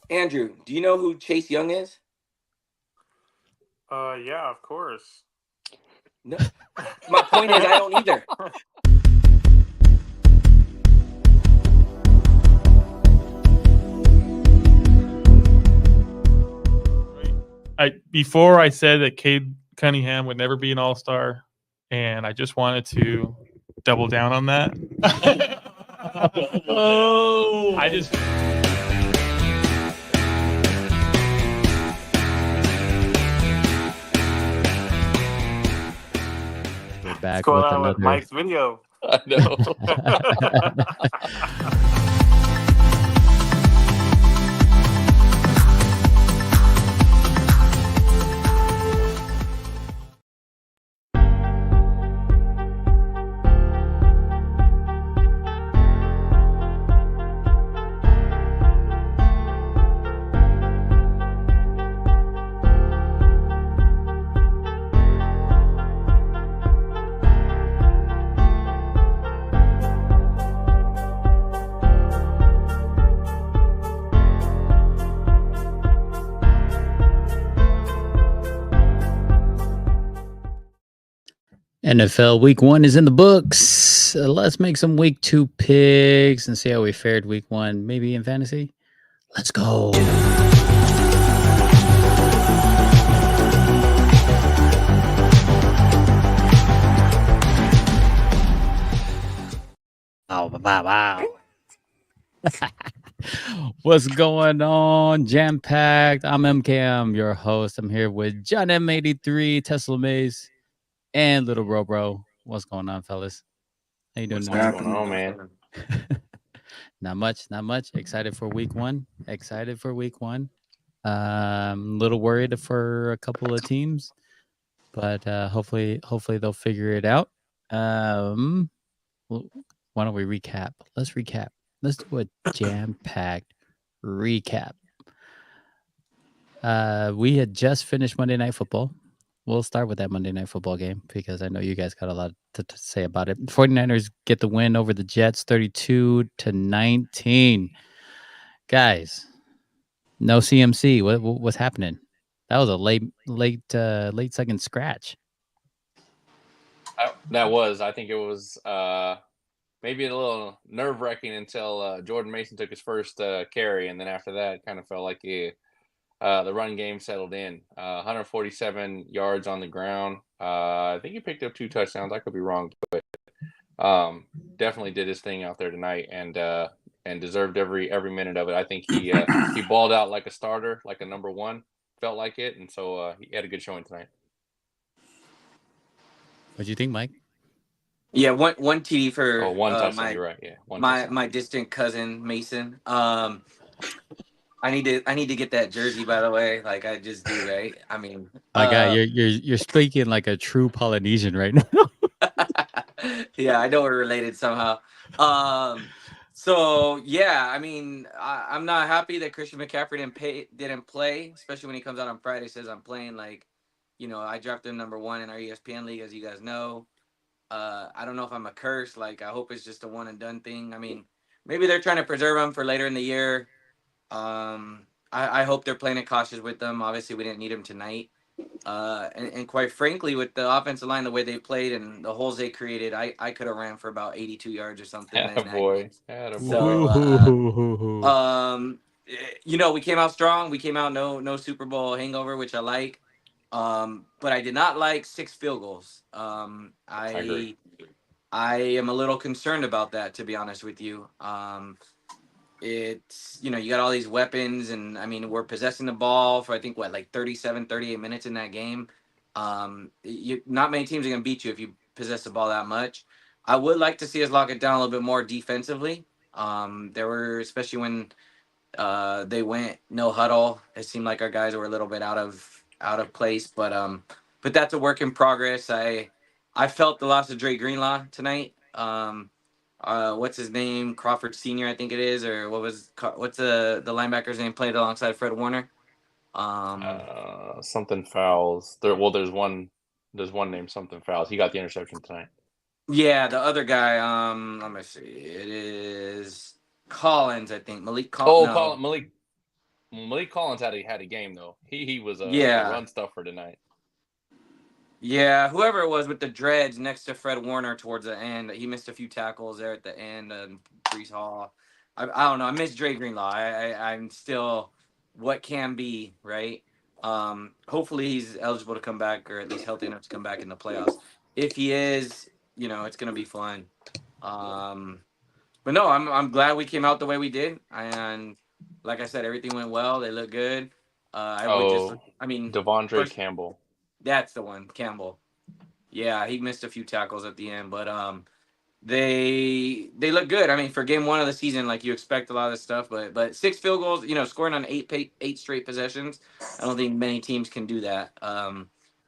Andrew, do you know who Chase Young is? Yeah, of course. No. My point is, I don't either. Before I said that Cade Cunningham would never be an All-Star, and I just wanted to double down on that. Oh, I just we're What's back going with on with another. Mike's video? I know. NFL Week 1 is in the books. Let's make some Week 2 picks and see how we fared Week 1, maybe in fantasy. Let's go. Oh, wow. What's going on? Jam packed. I'm MKM, your host. I'm here with John M83, Tesla Maze, and Little Bro. What's going on, fellas? How you doing What's tonight? going on, man? Not much. Excited for week one. Little worried for a couple of teams, but hopefully they'll figure it out. Why don't we recap? Let's recap. Let's do a jam-packed recap. We had just finished Monday Night Football. We'll start with that Monday Night Football game because I know you guys got a lot to say about it. 49ers get the win over the Jets 32-19. Guys, no CMC. What's happening? That was a late second scratch. That was. I think it was maybe a little nerve-wracking until Jordan Mason took his first carry, and then after that, it kind of felt like the run game settled in. 147 yards on the ground. I think he picked up 2 touchdowns. I could be wrong, but definitely did his thing out there tonight, and deserved every minute of it. I think he balled out like a starter, like a number one. Felt like it, and so he had a good showing tonight. What do you think, Mike? Yeah, one TD for one touchdown. You're right. Yeah, my distant cousin Mason. I need to get that jersey, by the way. Like I just do, right? I mean, my guy, you're speaking like a true Polynesian right now. Yeah, I know we're related somehow. So yeah, I mean, I'm not happy that Christian McCaffrey didn't play, especially when he comes out on Friday says I'm playing. Like, I drafted him number 1 in our ESPN league, as you guys know. I don't know if I'm a curse. Like, I hope it's just a one and done thing. I mean, maybe they're trying to preserve him for later in the year. I hope they're playing it cautious with them. Obviously, we didn't need him tonight. And quite frankly, with the offensive line, the way they played and the holes they created, I could have ran for about 82 yards or something. Attaboy. So, we came out strong. We came out no Super Bowl hangover, which I like. But I did not like 6 field goals. I agree. I am a little concerned about that, to be honest with you. It's, you got all these weapons, and I mean, we're possessing the ball for, I think, like 37, 38 minutes in that game. Not many teams are going to beat you if you possess the ball that much. I would like to see us lock it down a little bit more defensively. There were, especially when they went no huddle, it seemed like our guys were a little bit out of place, but that's a work in progress. I felt the loss of Dre Greenlaw tonight. What's his name? Crawford Senior, I think it is, or what's the linebacker's name? Played alongside Fred Warner. Something Fouls. There's one named Something Fouls. He got the interception tonight. Yeah, the other guy. Let me see. It is Collins, I think. Malik Collins. Oh, no. Malik. Malik Collins had a game though. He was a Yeah, run stuffer tonight. yeah. Whoever it was with the dreads next to Fred Warner towards the end, he missed a few tackles there at the end. Brees Hall. I don't know. I miss Dre Greenlaw. I'm still what can be right. Hopefully he's eligible to come back, or at least healthy enough to come back in the playoffs. If he is, it's gonna be fun. Um, but no, I'm glad we came out the way we did, and like I said, everything went well. They look good. I would just, Oh, I mean, Devondre first Campbell. that's the one, Campbell. Yeah, he missed a few tackles at the end, but they look good. I mean, for game one of the season, like you expect a lot of this stuff, but 6 field goals, scoring on eight straight possessions. I don't think many teams can do that.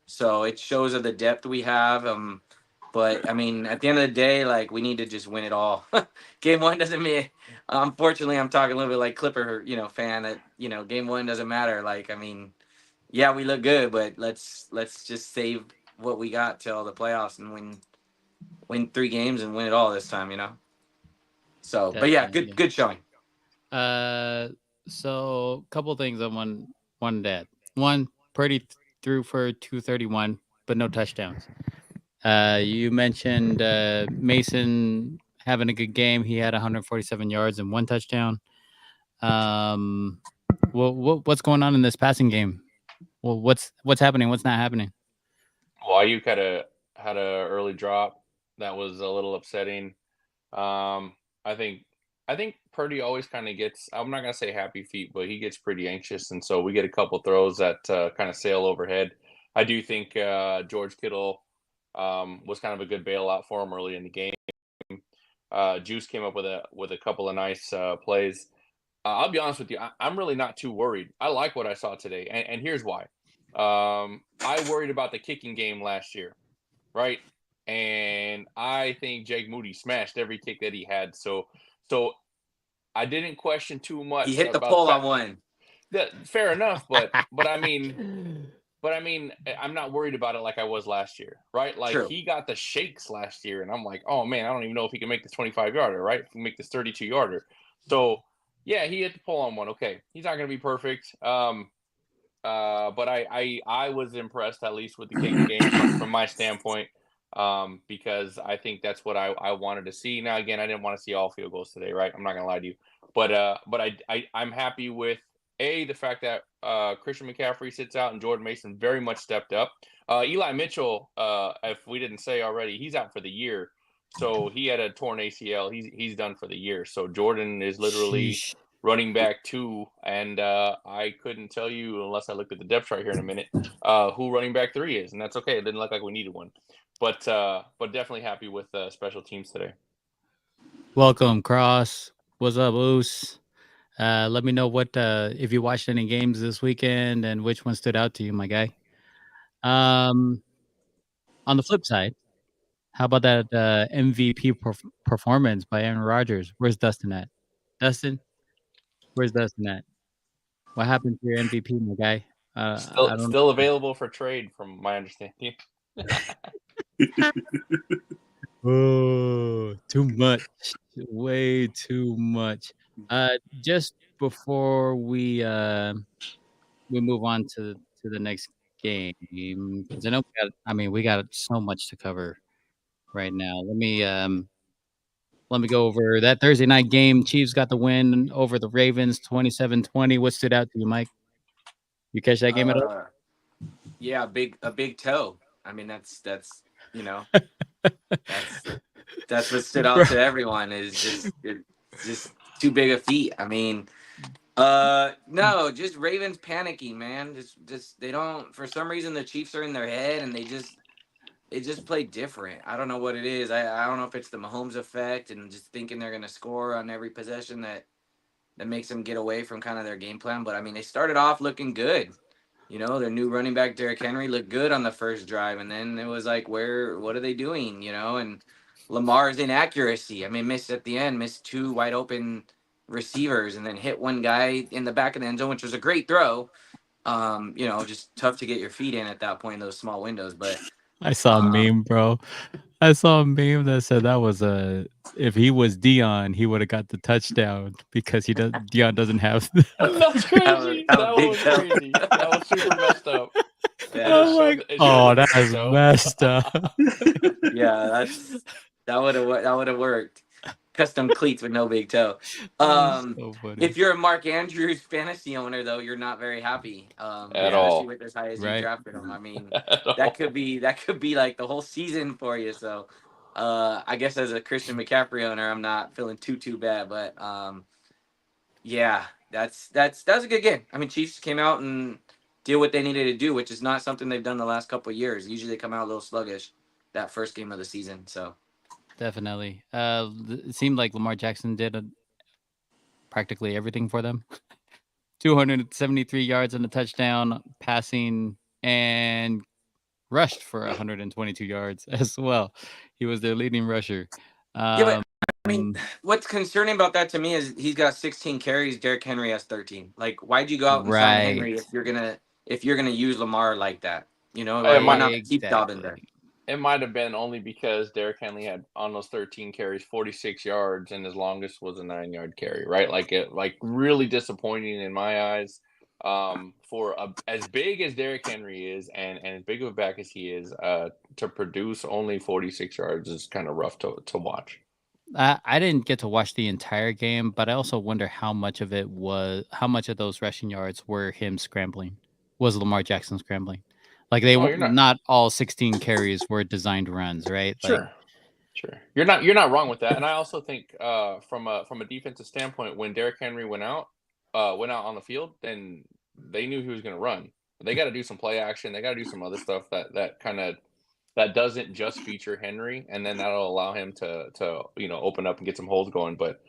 So it shows of the depth we have. But I mean, at the end of the day, like we need to just win it all. Game one doesn't mean. Unfortunately, I'm talking a little bit like Clipper, fan. That game one doesn't matter. Like I mean, yeah, we look good, but let's just save what we got till the playoffs and win 3 games and win it all this time. So, but yeah, Definitely. good showing. So a couple things on one that. One, Purdy threw for 231, but no touchdowns. You mentioned Mason having a good game. He had 147 yards and 1 touchdown. What's going on in this passing game? Well, what's happening? What's not happening? Well, Ayuk had a early drop that was a little upsetting. I think Purdy always kind of gets. I'm not gonna say happy feet, but he gets pretty anxious, and so we get a couple throws that kind of sail overhead. I do think George Kittle was kind of a good bailout for him early in the game. Juice came up with a couple of nice plays. I'll be honest with you, I'm really not too worried. I like what I saw today, and here's why. I worried about the kicking game last year, right? And I think Jake Moody smashed every kick that he had. So I didn't question too He much hit the about the pole on fact one. that fair enough, but I mean, I'm not worried about it like I was last year, right? Like True. he got the shakes last year, and I'm like, oh man, I don't even know if he can make this 25-yarder, right? If he can make this 32-yarder. So yeah, he hit the pole on one. Okay, he's not going to be perfect. But I was impressed at least with the kicking game from my standpoint, because I think that's what I wanted to see. Now again, I didn't want to see all field goals today, right? I'm not gonna lie to you, but I'm happy with the fact that Christian McCaffrey sits out and Jordan Mason very much stepped up. Eli Mitchell, if we didn't say already, he's out for the year. So he had a torn ACL. He's done for the year. So Jordan is literally Sheesh. running back 2, and I couldn't tell you unless I looked at the depth chart here in a minute who running back 3 is, and that's okay. It didn't look like we needed one, but definitely happy with special teams today. Welcome, Cross. What's up, Oos? Let me know what if you watched any games this weekend and which one stood out to you, my guy. Um, on the flip side, how about that MVP performance by Aaron Rodgers? Where's Dustin at? Dustin, where's Dustin at? What happened to your MVP, my guy? I don't. Still available for trade, from my understanding. Oh, too much. Way too much. Just before we move on to the next game, because I know we got so much to cover right now. Let me go over that Thursday night game. Chiefs got the win over the Ravens 27-20. What stood out to you, Mike? You catch that game at all? Yeah, a big toe. I mean, that's that's what stood out to everyone is just too big a feat. I mean, no, just Ravens panicking, man. Just they don't, for some reason the Chiefs are in their head and they just play different. I don't know what it is. I don't know if it's the Mahomes effect and just thinking they're gonna score on every possession that makes them get away from kind of their game plan. But I mean, they started off looking good. Their new running back Derrick Henry looked good on the first drive, and then it was like, what are they doing? And Lamar's inaccuracy. I mean, missed at the end, missed 2 wide open receivers, and then hit one guy in the back of the end zone, which was a great throw. Just tough to get your feet in at that point in those small windows. But I saw a meme, bro. I saw a meme that said that was if he was Dion, he would have got the touchdown because Dion doesn't have. That's crazy. that That was one big was toe. crazy. That was super messed up. Yeah. It showed Oh, the that big is toe. messed up. Yeah, that would have worked. Custom cleats with no big toe. That's so funny. If you're a Mark Andrews fantasy owner, though, you're not very happy. At Yeah. Especially all. with as high as you Right. drafted him. I mean, At all. that could be like the whole season for you. So, I guess as a Christian McCaffrey owner, I'm not feeling too bad. But yeah, that's a good game. I mean, Chiefs came out and did what they needed to do, which is not something they've done the last couple of years. Usually, they come out a little sluggish that first game of the season. So. Definitely. It seemed like Lamar Jackson did practically everything for them. 273 yards and a touchdown, passing and rushed for 122 yards as well. He was their leading rusher. Yeah, but I mean, what's concerning about that to me is he's got 16 carries. Derrick Henry has 13. Like, why'd you go out and sign Henry Right. if you're gonna use Lamar like that? You know, It why might, not keep Dobbin there? Exactly. it might have been only because Derrick Henry had on those 13 carries 46 yards, and his longest was a 9-yard carry. Right, like really disappointing in my eyes. For as big as Derrick Henry is, and as big of a back as he is, to produce only 46 yards is kind of rough to watch. I didn't get to watch the entire game, but I also wonder how much of those rushing yards were him scrambling. Was Lamar Jackson scrambling? Like Oh, you're not not all 16 carries were designed runs, right? Like sure. Sure, you're not wrong with that, and I also think from a defensive standpoint, when Derrick Henry went out on the field, then they knew he was going to run. But they got to do some play action. They got to do some other stuff that doesn't just feature Henry, and then that'll allow him to open up and get some holes going. But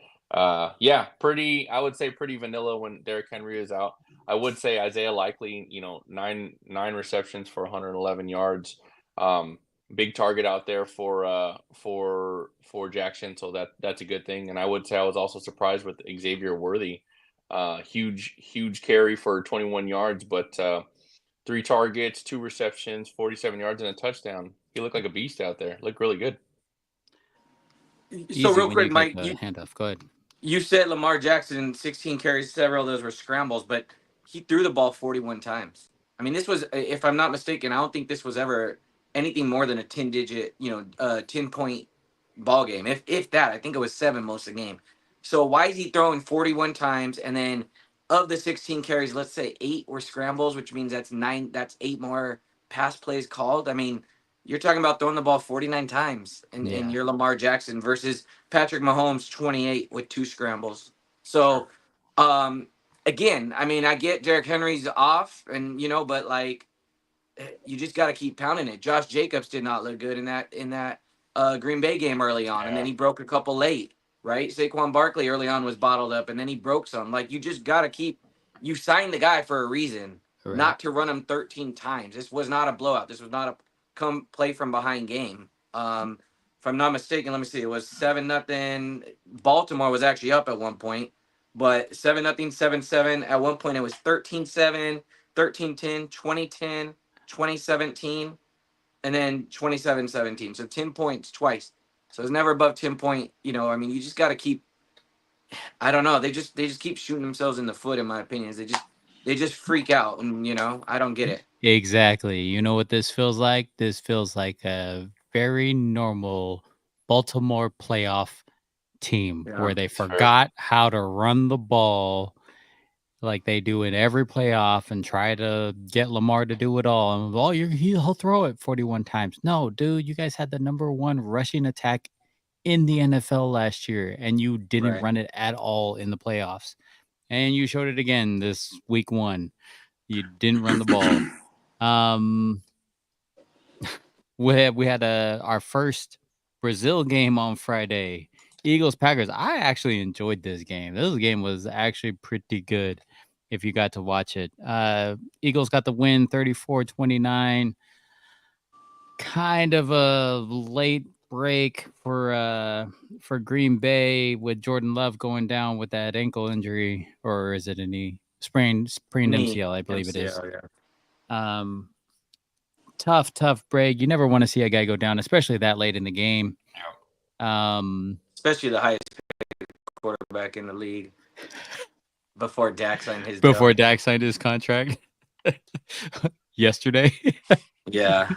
yeah, I would say pretty vanilla when Derrick Henry is out. I would say Isaiah Likely, nine receptions for 111 yards. Big target out there for Jackson, so that's a good thing. And I would say I was also surprised with Xavier Worthy, huge carry for 21 yards, but 3 targets, 2 receptions, 47 yards, and a touchdown. He looked like a beast out there. Looked really good. So easy real when quick, you get Mike, the handoff. Go ahead. you said Lamar Jackson 16 carries, several of those were scrambles, but he threw the ball 41 times. I mean, this was, if I'm not mistaken, I don't think this was ever anything more than a 10-digit, 10-point ball game. If that, I think it was 7 most of the game. So why is he throwing 41 times, and then of the 16 carries, let's say 8 were scrambles, which means that's 8 more pass plays called. I mean, you're talking about throwing the ball 49 times in Yeah. your Lamar Jackson versus Patrick Mahomes 28 with 2 scrambles. So again, I mean, I get Derrick Henry's off, and but like you just got to keep pounding it. Josh Jacobs did not look good in that Green Bay game early on, and then he broke a couple late. Right, Saquon Barkley early on was bottled up, and then he broke some. Like, you just got to keep. You signed the guy for a reason, Right. not to run him 13 times. This was not a blowout. This was not a come play from behind game. If I'm not mistaken, let me see. It was 7-0. Baltimore was actually up at one point, but 7-0, 7-7. At one point, it was 13-7, 13-10, 20-10, 20-17, and then 27-17. So 10 points twice. So it's never above 10 point. I mean, you just got to keep. I don't know. They just keep shooting themselves in the foot. In my opinion, they just freak out, and I don't get it. Exactly. You know what this feels like? This feels like a very normal Baltimore playoff team where they forgot how to run the ball like they do in every playoff and try to get Lamar to do it all. And he'll throw it 41 times. No, dude, you guys had the number 1 rushing attack in the NFL last year, and you didn't run it at all in the playoffs. And you showed it again this week 1. You didn't run the ball. We had our first Brazil game on Friday. Eagles Packers. I actually enjoyed this game. This game was actually pretty good if you got to watch it. Eagles got the win 34-29. Kind of a late break for Green Bay with Jordan Love going down with that ankle injury, or is it a knee? Sprained MCL, I believe it is. Yeah. tough break. You never want to see a guy go down, especially that late in the game. Especially the highest quarterback in the league before Dak signed his Before deal. Dak signed his contract yesterday. Yeah.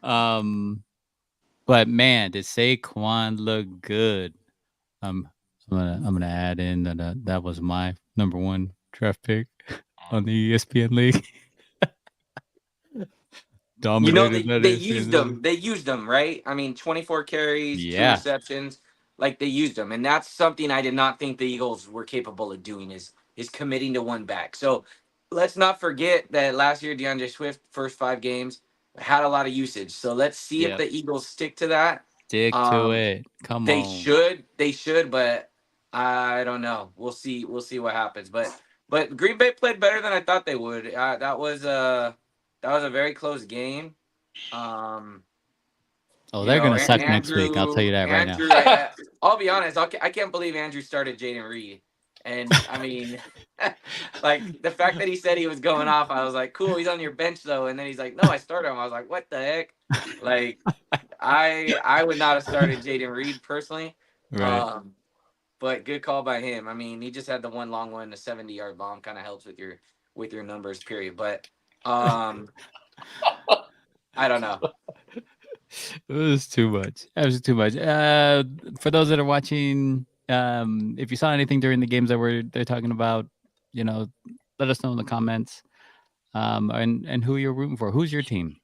But man, did Saquon look good? I'm gonna add in that that was my number one draft pick on the ESPN league. You know, Dominated that they ESPN used league. them. They used them, right? I mean, 24 carries, 2 Yeah, receptions. Like they used them, and that's something I did not think the Eagles were capable of doing. Is committing to one back. So let's not forget that last year DeAndre Swift first 5 games had a lot of usage. So let's see if yep. the Eagles stick to that. Stick to Um, it. Come they on. should. They should, but I don't know. We'll see. We'll see what happens. But Green Bay played better than I thought they would. That was a very close game. Um, Oh, you they're know, gonna suck next week. I'll tell you that right now. Andrew. I'll be honest. I can't believe Andrew started Jaden Reed, and I mean, like the fact that he said he was going off, I was like, cool. He's on your bench though, and then he's like, no, I started him. I was like, what the heck? Like, I would not have started Jaden Reed personally. Right. Um, but good call by him. I mean, he just had the one long one, the 70-yard bomb, kind of helps with your numbers. Period. But I don't know. It was too much. It was too much. For those that are watching, if you saw anything during the games that they're talking about, you know, let us know in the comments. And who you're rooting for. Who's your team?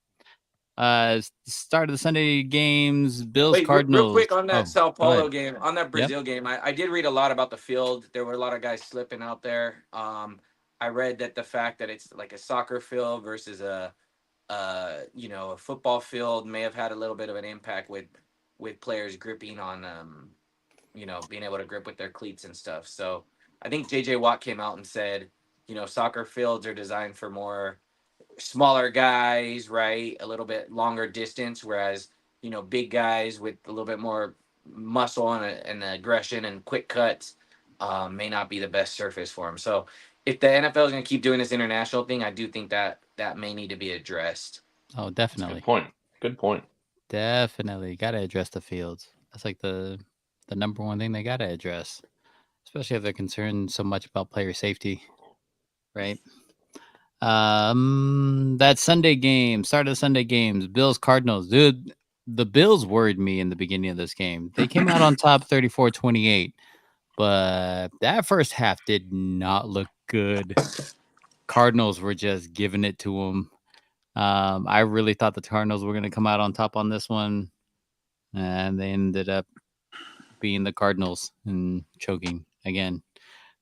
Start of the Sunday games, Bills Wait, real Cardinals. quick on that Oh, Sao go Paulo ahead. game, on that Yep. Brazil game, I did read a lot about the field. There were a lot of guys slipping out there. I read that the fact that it's like a soccer field versus a football field may have had a little bit of an impact with players gripping on being able to grip with their cleats and stuff. So I think JJ Watt came out and said, soccer fields are designed for more smaller guys, right? A little bit longer distance, whereas big guys with a little bit more muscle and aggression and quick cuts may not be the best surface for them. So if the NFL is going to keep doing this international thing, I do think that may need to be addressed. Oh, That's a definitely. good point. Good point. Definitely. Gotta address the fields. That's like the number one thing they gotta address. Especially if they're concerned so much about player safety. Right? That Sunday game, start of the Sunday games, Bills Cardinals. Dude, the Bills worried me in the beginning of this game. They came out on top 34-28, but that first half did not look good. Cardinals were just giving it to them. I really thought the Cardinals were going to come out on top on this one, and they ended up being the Cardinals and choking again.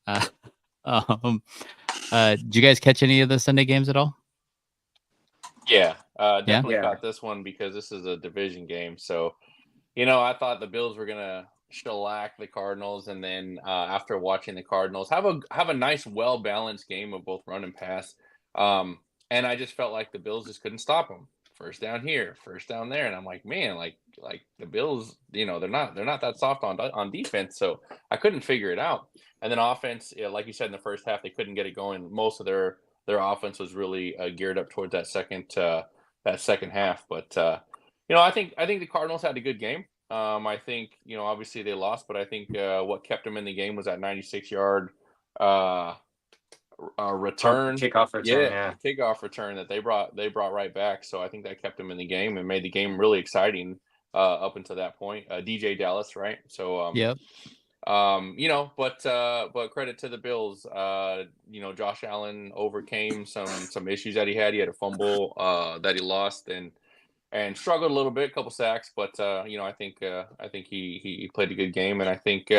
Did you guys catch any of the Sunday games at all? Yeah, definitely Yeah. caught this one because this is a division game. So, I thought the Bills were gonna shellac the Cardinals, and then after watching the Cardinals have a nice, well balanced game of both run and pass, and I just felt like the Bills just couldn't stop them. First down here, first down there, and I'm like, man, like the Bills, they're not that soft on defense, so I couldn't figure it out. And then offense, like you said in the first half, they couldn't get it going. Most of their offense was really geared up towards that second half, but I think the Cardinals had a good game. I think obviously they lost, but I think what kept them in the game was that 96-yard return, Kickoff return, yeah. kickoff return that they brought right back. So I think that kept them in the game and made the game really exciting up until that point. DJ Dallas, right? So Yep. But credit to the Bills. Josh Allen overcame some issues that he had. He had a fumble that he lost and struggled a little bit, a couple sacks, but I think he played a good game, and I think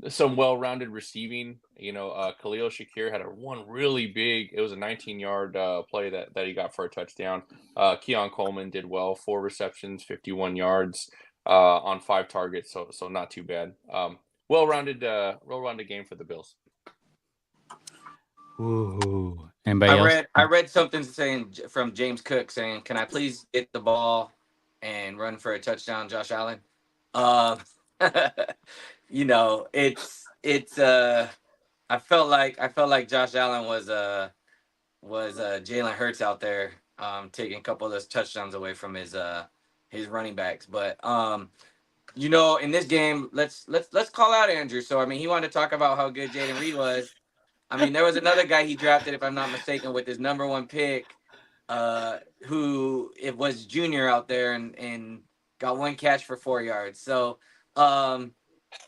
some well-rounded receiving. Khalil Shakir had one really big. It was a 19-yard play that he got for a touchdown. Keon Coleman did well, 4 receptions, 51 yards on 5 targets, so not too bad. Well-rounded game for the Bills. Ooh. Anybody else? I read something saying from James Cook saying, "Can I please get the ball and run for a touchdown, Josh Allen?" It's I felt like Josh Allen was Jalen Hurts out there taking a couple of those touchdowns away from his running backs. But you know, in this game, let's call out Andrew. So I mean, he wanted to talk about how good Jaden Reed was. I mean, there was another guy he drafted, if I'm not mistaken, with his number one pick, who it was junior out there and got one catch for 4 yards. So,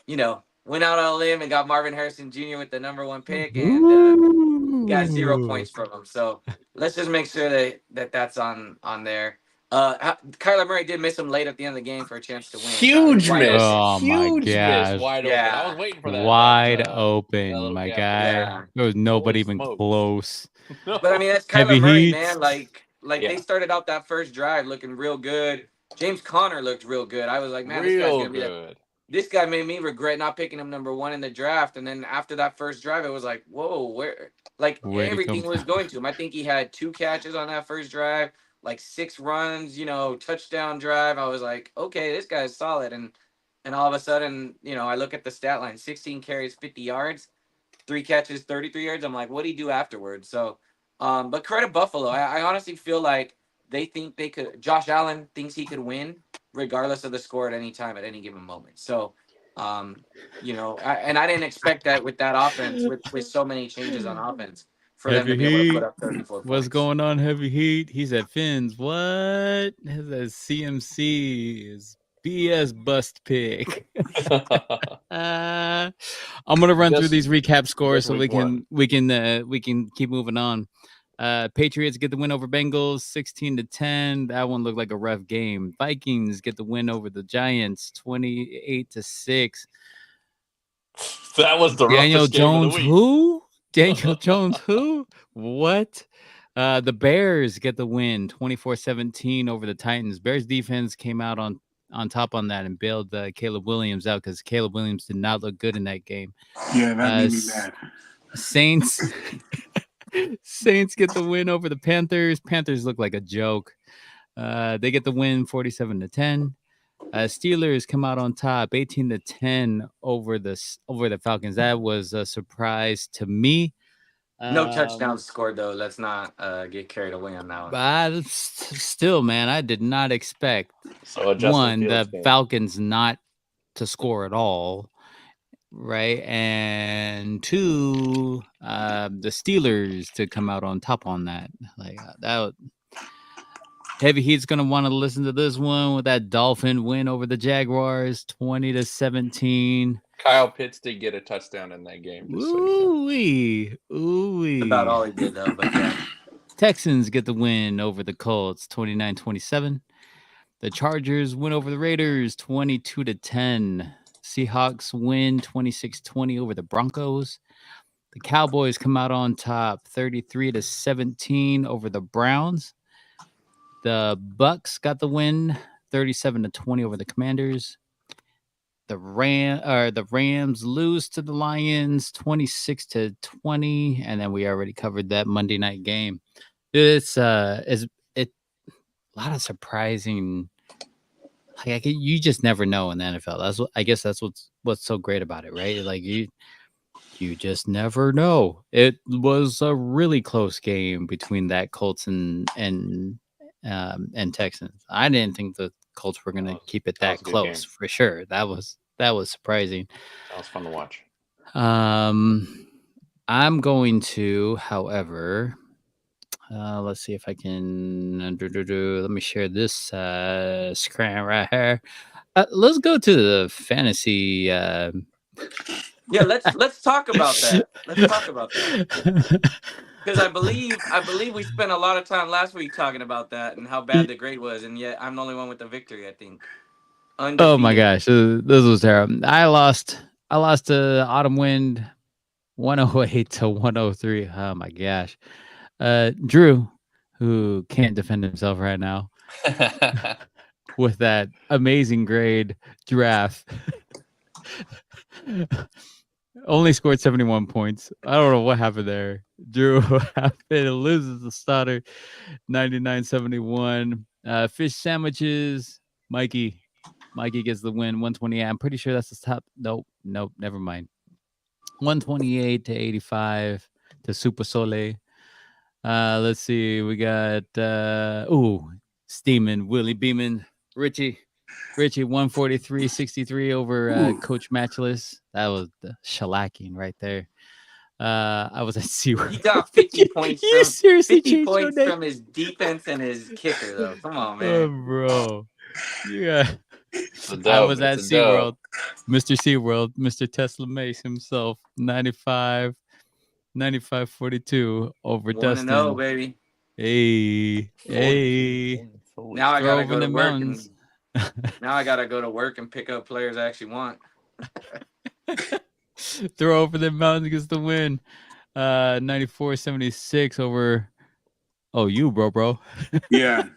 you know, went out on a limb and got Marvin Harrison Jr. with the number one pick and got 0 Ooh. points from him. So let's just make sure that's on there. Kyler Murray did miss him late at the end of the game for a chance to win. Huge Wide miss. open. Oh my Huge miss. gosh. Wide open. Yeah. I was waiting for that. Wide that open, little my gap. guy. Yeah. There was nobody Holy even smokes. close. But I mean, that's Heavy Kyler Murray, heat. man. Like Yeah. they started out that first drive looking real good. James Conner looked real good. I was like, man, this guy's Real gonna be good. this guy made me regret not picking him number one in the draft. And then after that first drive, it was like, whoa, where? Like Where'd he everything come was going to him. I think he had 2 catches on that first drive, like 6 runs, you know, touchdown drive. I was like, okay, this guy's solid. And all of a sudden, you know, I look at the stat line: 16 carries, 50 yards, 3 catches, 33 yards. I'm like, what do he do afterwards? So, but credit Buffalo. I honestly feel like they think they could. Josh Allen thinks he could win regardless of the score at any time at any given moment. So, you know, I didn't expect that with that offense with so many changes on offense for them to Heavy be able to heat. put up 34 What's points. going on, heavy heat? He's at Finn's. What? His CMC is BS bust pick. I'm gonna run through Just- these recap scores just so week one. we can keep moving on. Patriots get the win over Bengals 16-10. That one looked like a rough game. Vikings get the win over the Giants 28-6. That was the Daniel roughest game of Jones the week. who? Daniel Jones who? What? The Bears get the win 24-17 over the Titans. Bears defense came out on top on that and bailed Caleb Williams out because Caleb Williams did not look good in that game. Yeah, that made me mad. Saints Saints get the win over the Panthers. Panthers look like a joke. They get the win 47-10. Steelers come out on top 18-10 over the Falcons. That was a surprise to me. No touchdowns scored though. Let's not get carried away on that one. But still, man, I did not expect So a Justin one, the Fields game. Falcons not to score at all, right? And 2, the Steelers to come out on top on that. Like that. Heavy Heat's gonna want to listen to this one with that Dolphin win over the Jaguars, 20-17. Kyle Pitts did get a touchdown in that game. Just so you know. Ooh-wee. About all he did though, but yeah. Texans get the win over the Colts, 29-27. The Chargers win over the Raiders, 22-10. Seahawks win 26-20 over the Broncos. The Cowboys come out on top, 33-17 over the Browns. The Bucks got the win, 37-20 over the Commanders. The Rams lose to the Lions, 26-20, and then we already covered that Monday night game. It's a lot of surprising. Like you just never know in the NFL. I guess that's what's so great about it, right? Like you just never know. It was a really close game between that Colts and Texans. I didn't think the Colts were going to keep it that was a good close game. for sure. That was surprising. That was fun to watch. I'm going to, however, let's see if I can. Let me share this screen right here. Let's go to the fantasy. Yeah, let's talk about that. Let's talk about that. Because I believe we spent a lot of time last week talking about that and how bad the grade was, and yet I'm the only one with the victory, I think. Undefeated. Oh my gosh, this was terrible. I lost to Autumn Wind 108-103. Oh my gosh. Drew, who can't defend himself right now with that amazing grade draft. Only scored 71 points. I don't know what happened there. Drew loses the starter 99-71. Fish sandwiches. Mikey gets the win 128. I'm pretty sure that's the top. Nope, never mind. 128-85 to Super Sole. Let's see. We got Steeman, Willie Beeman, Richie 143.63 over Coach Matchless. That was the shellacking right there. I was at SeaWorld. He got 50 points You from seriously 50 changed your points name? from his defense and his kicker, though. Come on, Oh, man. bro. Yeah. It's a I dub. was at It's a dub. SeaWorld. Mr. SeaWorld, Mr. Tesla Mace himself, 95.42 over 1-0, Dustin. baby. Hey. Now I Throw gotta over go to the work mountains. now I gotta go to work and pick up players I actually want. Throw over the mountains against the win. 94.76 over. Oh, you, bro. Yeah.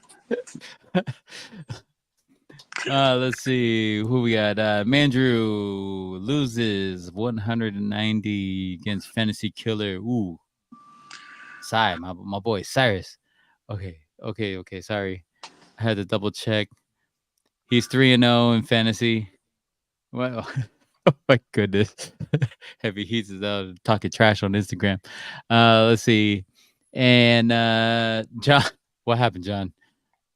Let's see who we got. Mandrew loses 190 against Fantasy Killer. Ooh, my boy Cyrus. Okay. Sorry, I had to double check. He's 3-0 in fantasy. Well, oh my goodness, Heavy Heats is out talking trash on Instagram. Let's see, and John, what happened, John?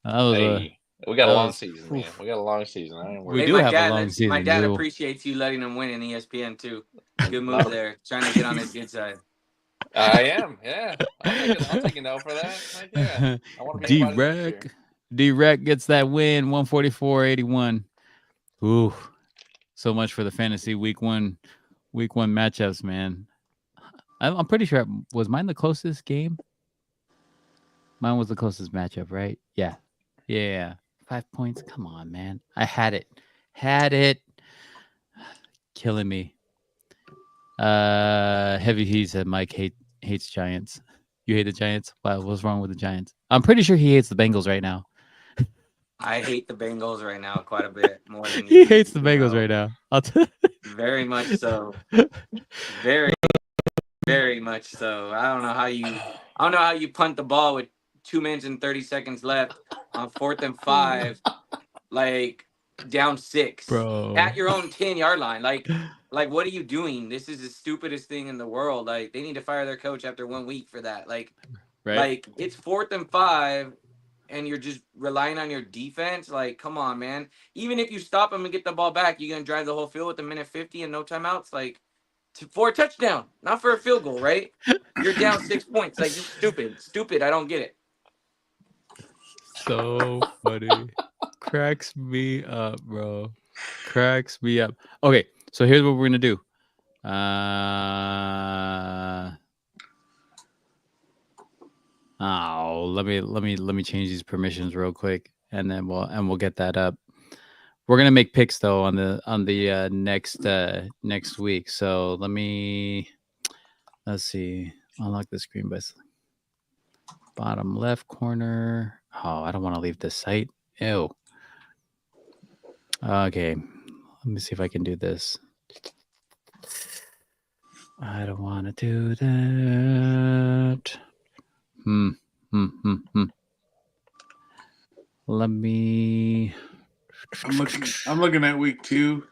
That was Hey, we got a that long was- season, oof. man. We got a long season. I ain't We worried. Hey, do have a long season. my dad Drew. appreciates you letting him win in ESPN too. Good move there. Trying to get on his good side. I am. Yeah, I'll take a no for that. Heck yeah. I want to be invited next year. D-Rec gets that win, 144.81. Ooh, so much for the fantasy week one matchups, man. I'm pretty sure was mine the closest game. Mine was the closest matchup, right? Yeah. 5 points. Come on, man. I had it. Killing me. Heavy Heat said Mike hates Giants. You hate the Giants? Wow, what's wrong with the Giants? I'm pretty sure he hates the Bengals right now. I hate the Bengals right now quite a bit more than He you. hates the Bengals right now. Very much so. Very, very much so. I don't know how you punt the ball with 2 minutes and 30 seconds left on 4th and 5, like down 6 Bro. at your own 10-yard line. Like what are you doing? This is the stupidest thing in the world. Like they need to fire their coach after 1 week for that. Like it's 4th and 5 and you're just relying on your defense. Like, come on, man. Even if you stop them and get the ball back, you're gonna drive the whole field with a minute 50 and no timeouts. Like for a touchdown, not for a field goal, right? You're down 6 points. Like, just stupid. I don't get it. So funny. Cracks me up, bro. Cracks me up. Okay, so here's what we're gonna do. Let me change these permissions real quick, and then we'll get that up. We're gonna make picks though on the next week. So let's see. Unlock the screen by bottom left corner. Oh, I don't want to leave this site. Ew. Okay, let me see if I can do this. I don't want to do that. Let me. I'm looking at week 2.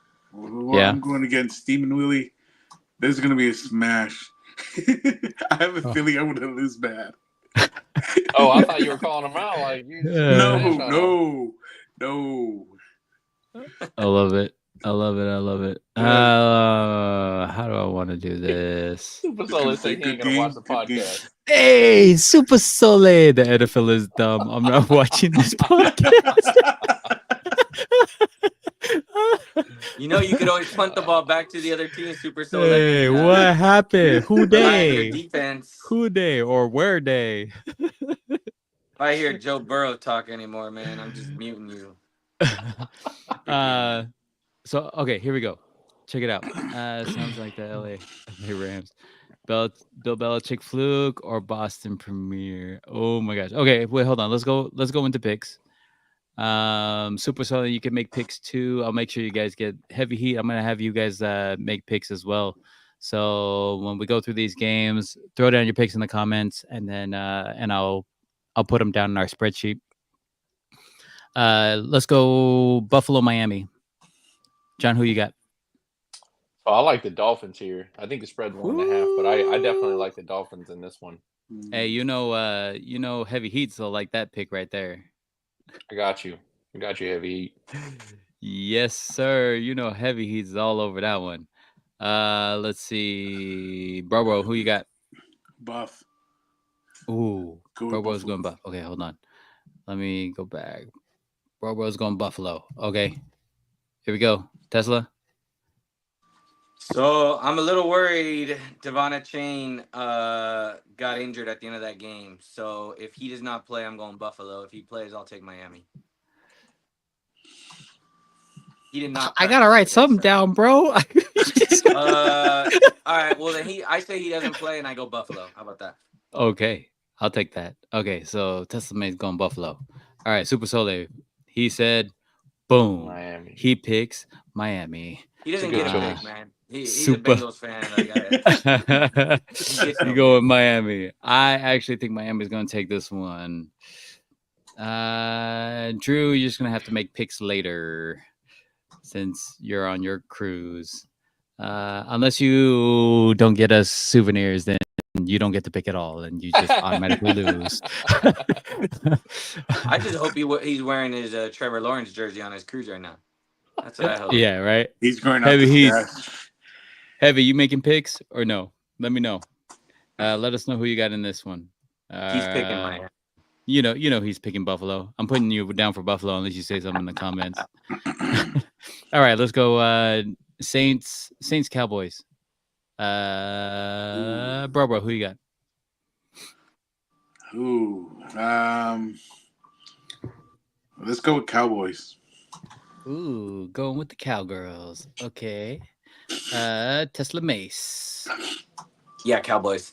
Yeah. I'm going against Steven Willie. This is going to be a smash. I have a feeling I'm going to lose bad. Oh, I thought you were calling him out. Like you No. I love it. How do I want to do this? Super Solar said he ain't gonna watch the podcast. Hey, Super Soleil. The NFL is dumb. I'm not watching this podcast. You know, you could always punt the ball back to the other team, Super Soul. Hey, what happened? Who Their day? defense. Who day or where day? If I hear Joe Burrow talk anymore, man, I'm just muting you. So okay, here we go. Check it out. Sounds like the LA Rams. Bill Belichick fluke or Boston Premier. Oh my gosh. Okay, wait, hold on. Let's go into picks. Super Solid, you can make picks too. I'll make sure you guys get Heavy Heat. I'm gonna have you guys make picks as well. So when we go through these games, throw down your picks in the comments, and then and I'll put them down in our spreadsheet. Let's go Buffalo, Miami. John, who you got? Oh, I like the Dolphins here. I think the spread's 1.5, but I definitely like the Dolphins in this one. Hey, you know, Heavy Heat's will like that pick right there. I got you. Heavy. Yes, sir. You know, Heavy Heat's all over that one. Let's see, Bro, who you got? Buff. Ooh, Go with Bro's Buffalo. going Buff. Okay, hold on. Let me go back. Bro's going Buffalo. Okay, here we go. Tesla. So I'm a little worried. Devon Chain got injured at the end of that game. So if he does not play, I'm going Buffalo. If he plays, I'll take Miami. He did not. I gotta write something down, bro. All right. Well, then I say he doesn't play, and I go Buffalo. How about that? Okay, I'll take that. Okay, so Tesla May's going Buffalo. All right, Super Soleil. He said, boom. Miami. He picks Miami. He doesn't good get a choice. pick, man. He's a Super. Bengals fan. He gets You no go pick. with Miami. I actually think Miami's going to take this one. Drew, you're just going to have to make picks later since you're on your cruise. Unless you don't get us souvenirs, then you don't get to pick at all, and you just automatically lose. I just hope he's wearing his Trevor Lawrence jersey on his cruise right now. That's what I hope. Yeah, right. He's going out Heavy the Heat. stash. Heavy, you making picks or no? Let me know. Let us know who you got in this one. He's picking Miami. You know he's picking Buffalo. I'm putting you down for Buffalo unless you say something in the comments. All right, let's go. Saints, Cowboys. Bro, who you got? Ooh. Let's go with Cowboys. Ooh, going with the Cowgirls. Okay. Tesla Mace. Yeah, Cowboys.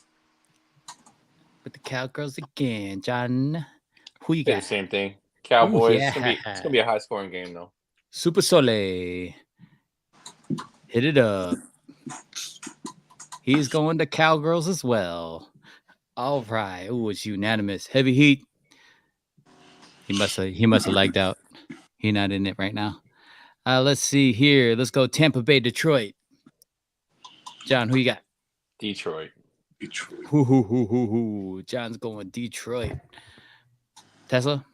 With the Cowgirls again. John, who you Say the got? same thing. Cowboys. Ooh, It's gonna be a high scoring game though. Super Soleil. Hit it up. He's going to Cowgirls as well. All right. Ooh, it's unanimous. Heavy Heat. He must have lagged out. He not in it right now. Let's see here. Let's go Tampa Bay, Detroit. John, who you got? Detroit. John's going Detroit. Tesla?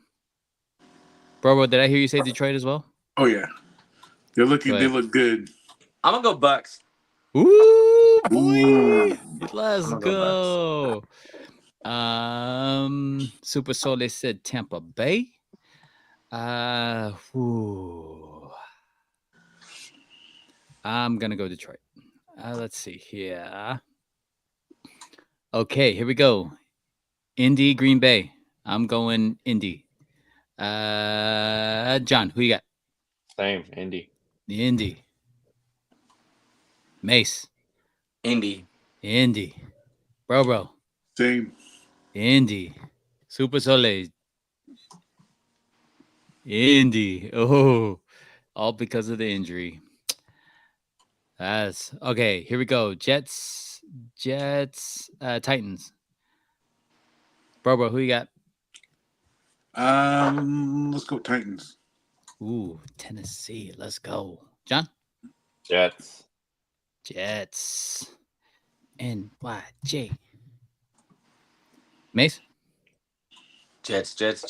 Bro, did I hear you say Detroit as well? Oh yeah, they're looking. Go They ahead. look good. I'm gonna go Bucks. Ooh, boy. Ooh. Let's I'm gonna go. Super Soleil said Tampa Bay. I'm gonna go Detroit. Let's see here. Okay, here we go. Indy, Green Bay. I'm going Indy. John, who you got? Same. Indy. The Indy. Mace. Indy. Bro. Same. Indy. Super Soleil. Indy. Oh, all because of the injury. That's okay. Here we go. Jets, Titans. Bro, who you got? Let's go Titans. Ooh, Tennessee. Let's go. John? Jets. NYJ. Mace? Jets. Jets.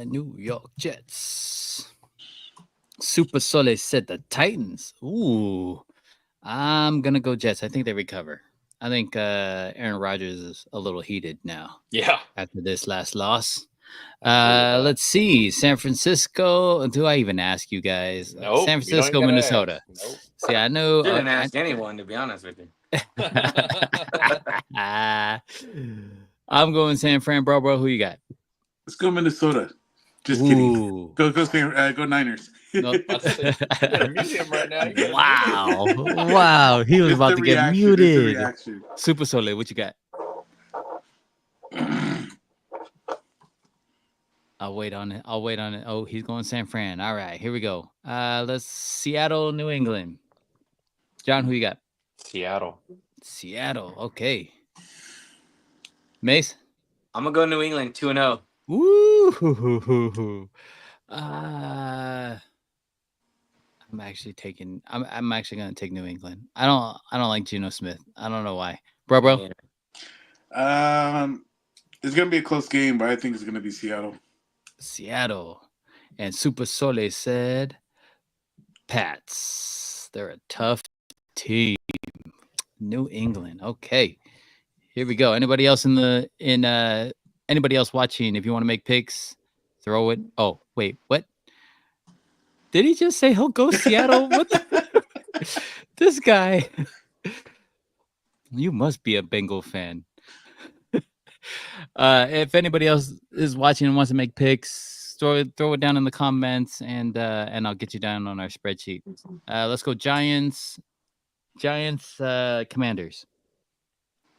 New York Jets. Super Soleil said the Titans. Ooh. I'm gonna go Jets. I think they recover. I think Aaron Rodgers is a little heated now Yeah. after this last loss. Absolutely. Let's see. San Francisco. Do I even ask you guys? Nope, San you don't Francisco, gotta Minnesota. ask. Nope. See, I know. Didn't ask anyone, to be honest with you. I'm going San Fran, bro. Who you got? Let's go Minnesota. Just kidding. Go Niners. No. I gotta mute him right now. Wow. He was It's about the to get reaction, it's the muted. reaction. Super Soleil, what you got? I'll wait on it. Oh, he's going San Fran. All right, here we go. Let's Seattle, New England. John, who you got? Seattle. Okay. Mace? I'm gonna go New England 2-0. Woo! I'm actually gonna take New England. I don't like Geno Smith. I don't know why. Bro. Yeah. It's gonna be a close game, but I think it's gonna be Seattle. Seattle. And Super Sole said Pats. They're a tough team. New England. Okay. Here we go. Anybody else watching? If you want to make picks, throw it. Oh, wait, what? Did he just say he'll go Seattle? What the this guy? You must be a Bengal fan. If anybody else is watching and wants to make picks, throw it down in the comments and I'll get you down on our spreadsheet. Let's go Giants, Commanders.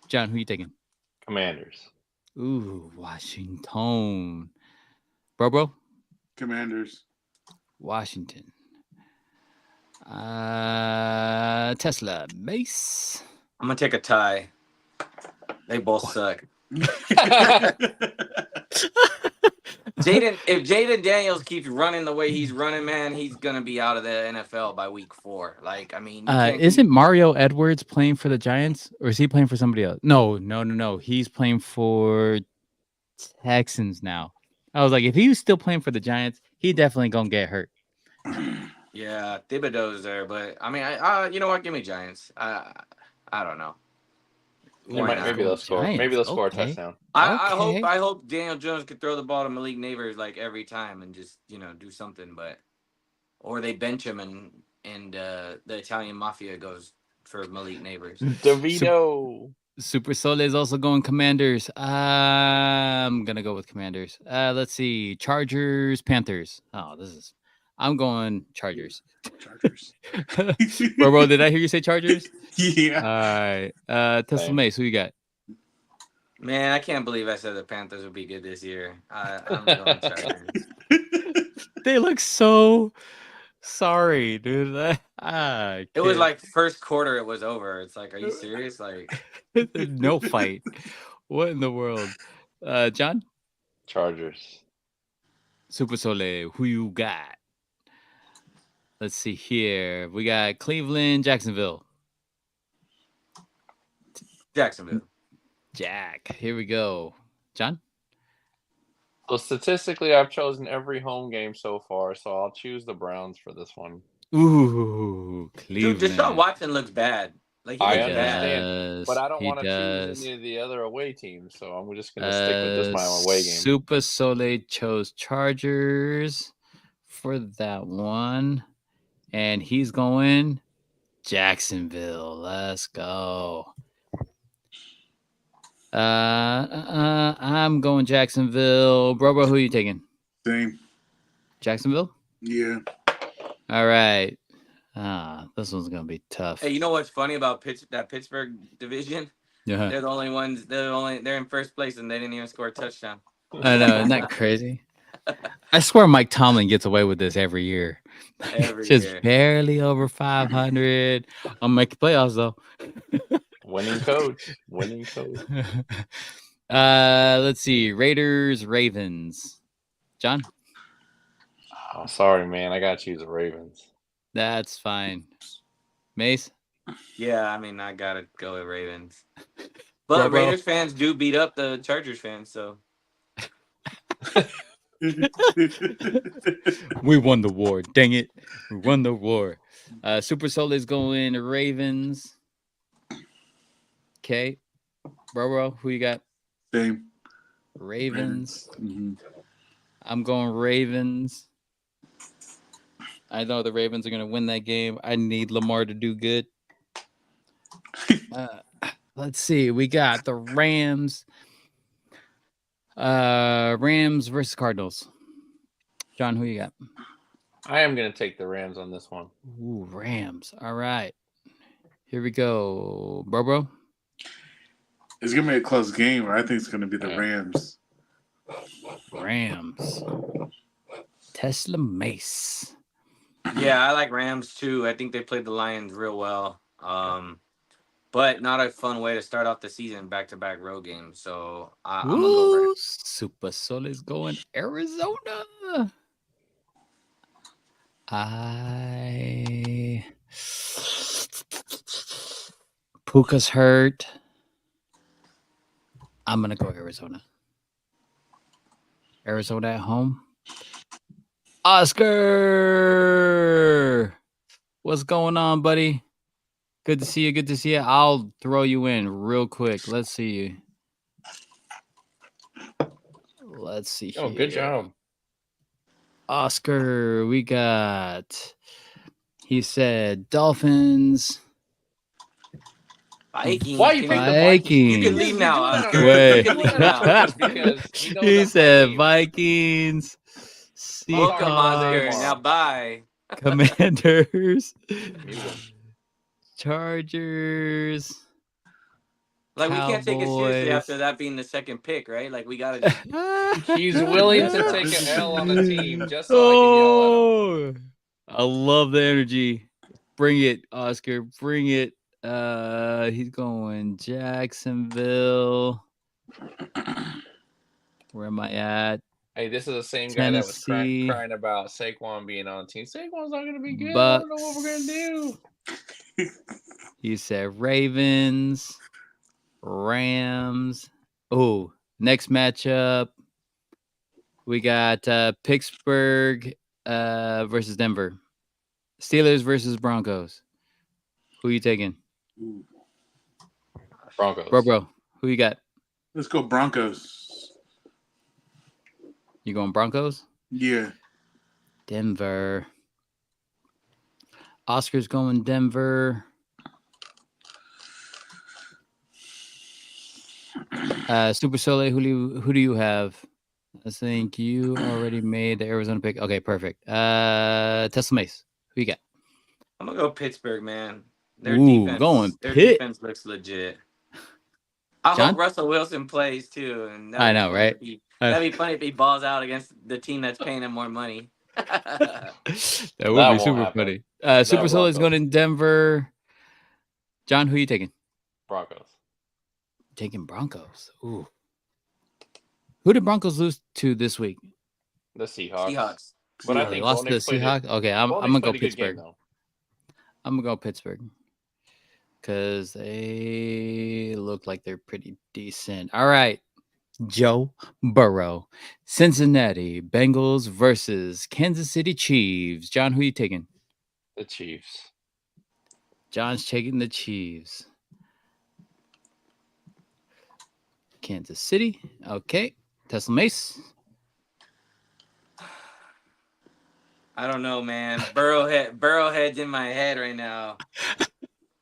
John, who you taking? Commanders. Ooh, Washington. Bro. Commanders. Washington. Tesla. Mace. I'm gonna take a tie. They both suck. If Jaden Daniels keeps running the way he's running, man, he's gonna be out of the NFL by week 4. Like, I mean, Isn't Mario Edwards playing for the Giants, or is he playing for somebody else? No. He's playing for Texans now. I was like, if he was still playing for the Giants, he definitely gonna get hurt. Yeah, Thibodeau's there, but I mean, you know what? Give me Giants. I don't know. Why not? Maybe they'll score. Giants, Maybe they'll score a okay. touchdown. I hope Daniel Jones could throw the ball to Malik Neighbors like every time and just do something, or they bench him and the Italian mafia goes for Malik Neighbors. DeVito. Super Sole is also going Commanders. I'm gonna go with Commanders. Let's see, Chargers, Panthers. I'm going Chargers. Chargers. Bro, did I hear you say Chargers? Yeah. All right. Tesla Same. Mace, who you got? Man, I can't believe I said the Panthers would be good this year. I'm going Chargers. They look so sorry, dude. It was like first quarter, it was over. It's like, are you serious? Like, there's no fight. What in the world? John? Chargers. Super Sole, who you got? Let's see here. We got Cleveland, Jacksonville. Jacksonville. Jack. Here we go. John? So statistically, I've chosen every home game so far, so I'll choose the Browns for this one. Ooh, Cleveland. Dude, Deshaun Watson looks bad. Like, he I looks understand, bad. but I don't He want to does. choose any of the other away teams, so I'm just going to stick with just my away game. Super Sole chose Chargers for that one, and he's going Jacksonville. Let's go. I'm going Jacksonville. Bro, who are you taking? Same. Jacksonville? Yeah. All right. This one's gonna be tough. Hey, you know what's funny about that Pittsburgh division? Yeah. They're the only ones. They're in first place and they didn't even score a touchdown. I know, isn't that crazy? I swear Mike Tomlin gets away with this every year. Just year. barely over 500. I'm making playoffs though. Winning coach. Let's see. Raiders, Ravens. John? Oh, sorry, man. I got to choose the Ravens. That's fine. Mace? Yeah, I mean, I gotta go with Ravens. But Raiders fans do beat up the Chargers fans, so. We won the war. Dang it. We won the war. Super Soul is going Ravens. Okay. Bro, who you got? Same. Ravens. Mm-hmm. I'm going Ravens. I know the Ravens are going to win that game. I need Lamar to do good. Let's see. We got the Rams. Rams versus Cardinals. John, who you got? I am going to take the Rams on this one. Ooh, Rams. All right. Here we go. Bro? It's going to be a close game, or I think it's going to be the Rams. Rams. Tesla Mace. Yeah, I like Rams too. I think they played the Lions real well. But not a fun way to start off the season, back-to-back road games. So I'm going to go Rams. Super Sol is going Arizona. Puka's hurt. I'm gonna go Arizona. Arizona at home. Oscar, what's going on, buddy? Good to see you. Good to see you. I'll throw you in real quick. Let's see you. Let's see Oh, here. good job. Oscar, we got. He said Dolphins. Vikings. Why you Give pick me the the Vikings? You can Vikings. leave You now, do that on Oscar. purpose. You Wait. can You do leave that on now. purpose because you know He that's my said team. Vikings. Welcome, Oscar. Seahawks. Now bye. Commanders. Mute him. Chargers. Like we can't take it seriously Cowboys. after that being the second pick, right? Like we gotta just He's willing Yes, to bro. take an L on a team just so I can yell at him. Oh, I love the energy. Bring it, Oscar. Bring it. He's going Jacksonville. Where am I at? Hey, this is the same guy that was Tennessee. crying about Saquon being on the team. Saquon's not going to be good. I Bucks. don't know what we're going to do. He said Ravens, Rams. Oh, next matchup. We got Pittsburgh versus Denver. Steelers versus Broncos. Who you taking? Ooh. Broncos. Bro. Who you got? Let's go Broncos. You going Broncos? Yeah. Denver. Oscar's going Denver. Super Soleil, who do you have? I think you already made the Arizona pick. Okay, perfect. Tesla Mace, who you got? I'm gonna go Pittsburgh, man. Their Going their Pitt. defense looks legit. I John? hope Russell Wilson plays too, and I know, right? That'd be funny if he balls out against the team that's paying him more money. That would That be won't super happen. funny. Super won't Soleil's go. going in Denver. John, who you taking? Broncos. Taking Broncos. Ooh. Who did Broncos lose to this week? The Seahawks. Seahawks. But I They think lost to the Bo Nix played Seahawks. Okay, I'm Bo gonna Nix go played a good game, Pittsburgh. though. I'm gonna go Pittsburgh because they look like they're pretty decent. All right, Joe Burrow, Cincinnati Bengals versus Kansas City Chiefs. John, who you taking? The Chiefs. John's taking the Chiefs. Kansas City. Okay, Tesla Mace. I don't know, man. Burrowhead's in my head right now.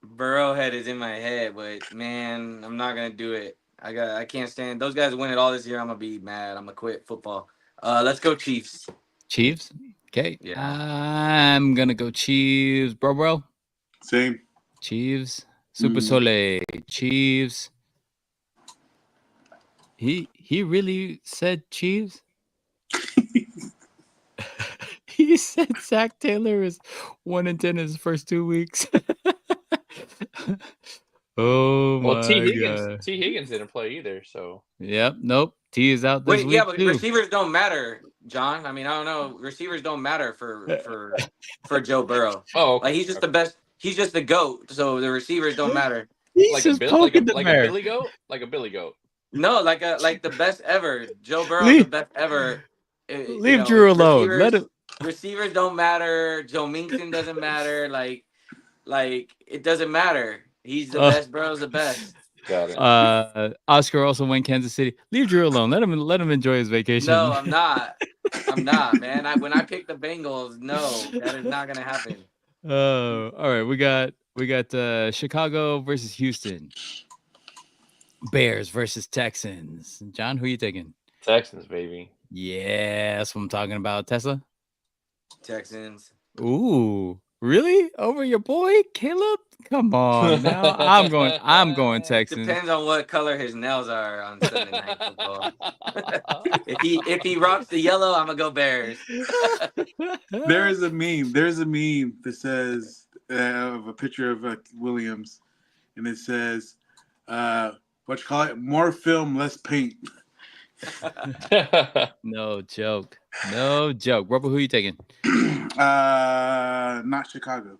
Burrowhead is in my head, but man, I'm not gonna do it. I can't stand those guys win it all this year. I'm gonna be mad. I'm gonna quit football. Let's go Chiefs. Chiefs. Okay. Yeah. I'm gonna go Chiefs, bro. Same. Chiefs. Super Soleil. Chiefs. He really said Chiefs. He said Zach Taylor is 1-10 in his first 2 weeks. Oh Well, my god. T. Higgins didn't play either, so Yep. Nope. T is out this Wait, week yeah, but too. receivers don't matter, John. I mean, I don't know. Receivers don't matter for Joe Burrow. okay. Like he's just the best. He's just the GOAT. So the receivers don't matter. He's like just a poking the like bear. a Billy Goat, like a Billy Goat. No, like the best ever. Joe Burrow's the best ever. Leave Drew alone. Let him. Receivers don't matter. Joe Mixon doesn't matter. Like it doesn't matter. He's the best. Burrow's the best. Got it. Oscar also went Kansas City. Leave Drew alone. Let him enjoy his vacation. No, I'm not. I'm not, man. When I pick the Bengals, no, that is not gonna happen. Oh, all right. We got Chicago versus Houston. Bears versus Texans. John, who are you taking? Texans, baby. Yeah, that's what I'm talking about. Tesla. Texans. Ooh, really? Over your boy Caleb? Come on now. I'm going Texans. Depends on what color his nails are on Sunday Night Football. if he rocks the yellow, I'm gonna go Bears. There is a meme. There's a meme that says of a picture of Williams, and it says, "What you call it? More film, less paint." No joke. Robert, who are you taking? Not Chicago.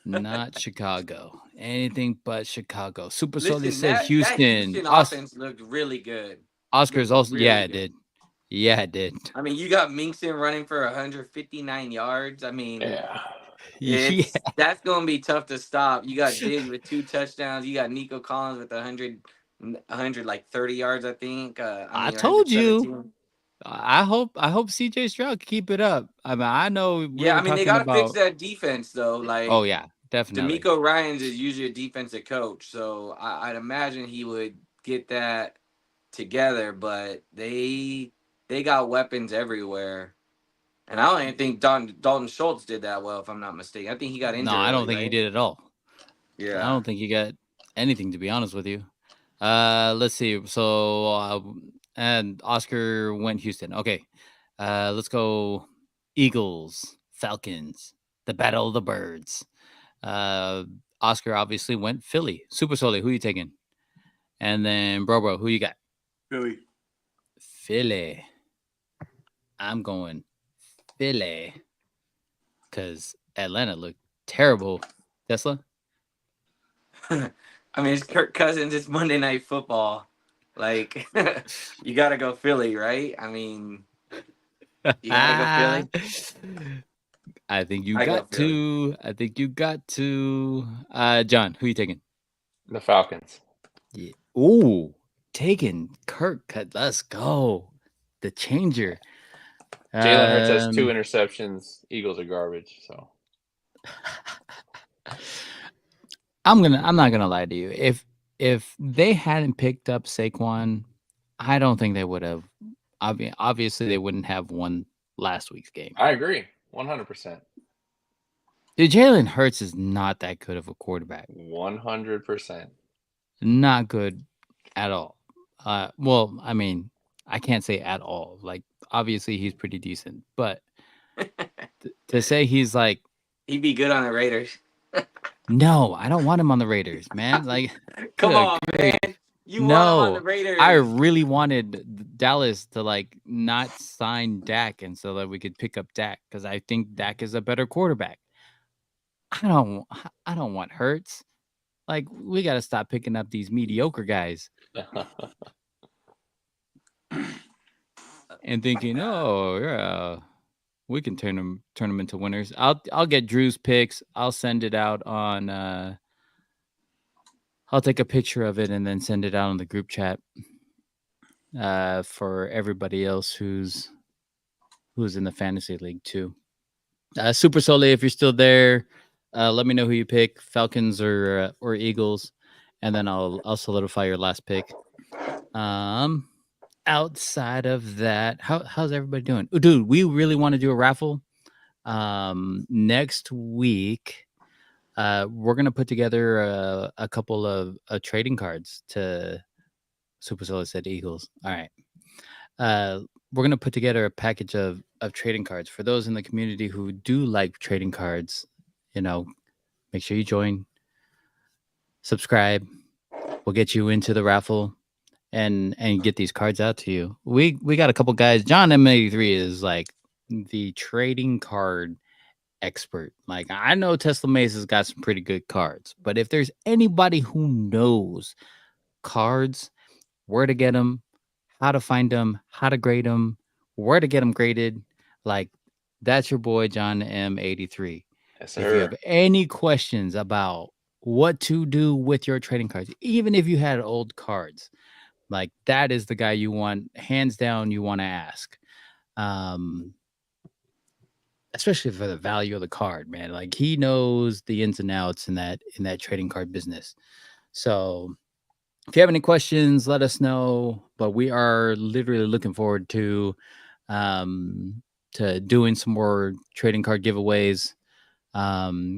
Not Chicago. Anything but Chicago. Super Sully Listen, said that Houston. Houston offense looked really good. Oscar's Looked also. Yeah, really it good. did. Yeah, it did. I mean, you got Minkson running for 159 yards. I mean, Yeah. Yeah. that's going to be tough to stop. You got Diggs with 2 touchdowns. You got Nico Collins with 100 like 30 yards, I think. I I mean, told you. 117. I hope CJ Stroud can keep it up. I mean, I know we Yeah, were I mean, they talking got to fix about. that defense though. Oh Like yeah, definitely. D'Amico Ryans is usually a defensive coach, so I'd imagine he would get that together. But they got weapons everywhere. And I don't even think Dalton Schultz did that well, if I'm not mistaken. I think he got No, injured I don't early, think he right? did at all. I Yeah. don't think he got anything, to be honest with you. Let's see. So, and Oscar went Houston. Okay. Let's go Eagles, Falcons, the battle of the birds. Uh, Oscar obviously went Philly. Super Sully, who you taking? And then Bro, who you got? Philly. Philly. I'm going Philly because Atlanta looked terrible. Tesla? I mean, it's Kirk Cousins. It's Monday Night Football. Like, you got to go Philly, right? I mean, you got to go Philly. I think you I go got Philly. to. I think you got to. John, who you taking? The Falcons. Yeah. Ooh, taking Kirk. Let's go. The changer. Jalen Hurts has 2 Um, interceptions. Eagles are garbage. So I'm not gonna lie to you. If they hadn't picked up Saquon, I don't think they would have. Obviously, they wouldn't have won last week's game. I agree, 100%. Dude, Jalen Hurts is not that good of a quarterback. 100%. Not good at all. Well, I mean, I can't say at all. Like, obviously, he's pretty decent, but to say he's like, He'd be good on the Raiders. no, I don't want him on the Raiders, man. Like, Come good on, grief. man. You want him on the No, Raiders. I really wanted Dallas to like not sign Dak, and so that we could pick up Dak because I think Dak is a better quarterback. I don't, I don't want Hurts. Like, we got to stop picking up these mediocre guys and thinking, oh yeah, we can turn them into winners. I'll get Drew's picks. I'll send it out on. I'll take a picture of it and then send it out on the group chat. For everybody else who's in the fantasy league too. Super Sole, if you're still there, let me know who you pick, Falcons or Eagles, and then I'll solidify your last pick. Outside of that, how's everybody doing? Oh, dude, we really want to do a raffle. Next week, we're gonna put together a couple of trading cards to Super Sole said Eagles. All right. We're gonna put together a package of trading cards for those in the community who do like trading cards. You know, make sure you join, subscribe. We'll get you into the raffle and get these cards out to you. We got a couple guys. John M83 is like the trading card expert. Like, I know Tesla Mesa's got some pretty good cards, but if there's anybody who knows cards, where to get them, how to find them, how to grade them, where to get them graded, like, that's your boy John M83. Yes, If you have sir. any questions about what to do with your trading cards, even if you had old cards, like, that is the guy you want, hands down, you want to ask. Especially for the value of the card, man. Like, he knows the ins and outs in that trading card business. So if you have any questions, let us know. But we are literally looking forward to doing some more trading card giveaways,